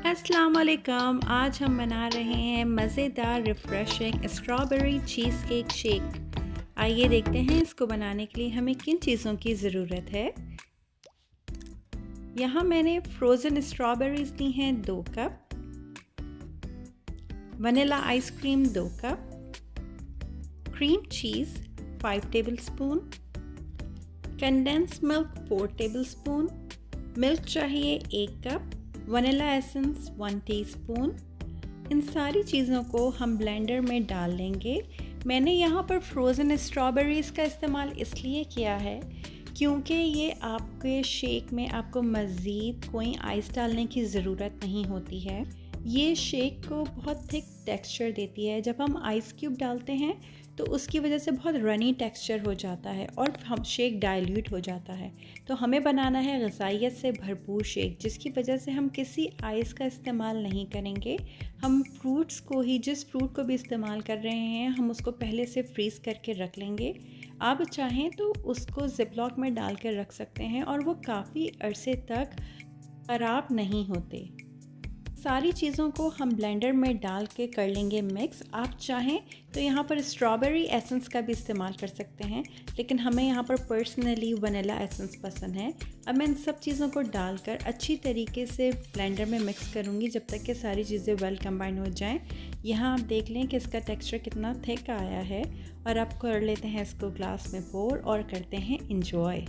अस्सलाम वालेकुम। आज हम बना रहे हैं मज़ेदार refreshing strawberry cheese cake shake. आइए देखते हैं इसको बनाने के लिए हमें किन चीज़ों की ज़रूरत है। यहाँ मैंने फ्रोज़न स्ट्रॉबेरीज़ ली हैं 2 cup, vanilla ice cream 2 cup, cream cheese 5 tablespoon, condensed milk 4 tablespoon, milk चाहिए 1 कप, वनीला एसेंस 1 टीस्पून। इन सारी चीज़ों को हम ब्लेंडर में डाल लेंगे। मैंने यहाँ पर फ्रोज़न स्ट्रॉबेरीज़ का इस्तेमाल इसलिए किया है क्योंकि ये आपके शेक में आपको मज़ीद कोई आइस डालने की ज़रूरत नहीं होती है। ये शेक को बहुत थिक टेक्सचर देती है। जब हम आइस क्यूब डालते हैं तो उसकी वजह से बहुत रनी टेक्सचर हो जाता है और हम शेक डाइल्यूट हो जाता है। तो हमें बनाना है ग़िज़ाइयत से भरपूर शेक, जिसकी वजह से हम किसी आइस का इस्तेमाल नहीं करेंगे। हम फ्रूट्स को ही, जिस फ्रूट को भी इस्तेमाल कर रहे हैं, हम उसको पहले से फ्रीज़ करके रख लेंगे। आप चाहें तो उसको ज़िपलॉक में डाल कर रख सकते हैं और वो काफ़ी अरसे तक ख़राब नहीं होते। सारी चीज़ों को हम ब्लेंडर में डाल के कर लेंगे मिक्स। आप चाहें तो यहाँ पर स्ट्रॉबेरी एसेंस का भी इस्तेमाल कर सकते हैं, लेकिन हमें यहाँ पर पर्सनली वनीला एसेंस पसंद है। अब मैं इन सब चीज़ों को डालकर अच्छी तरीके से ब्लेंडर में मिक्स करूँगी जब तक कि सारी चीज़ें वेल कंबाइन हो जाएं। यहाँ आप देख लें कि इसका टेक्सचर कितना थिक आया है और अब कर लेते हैं इसको ग्लास में पोर और करते हैं इंजॉय।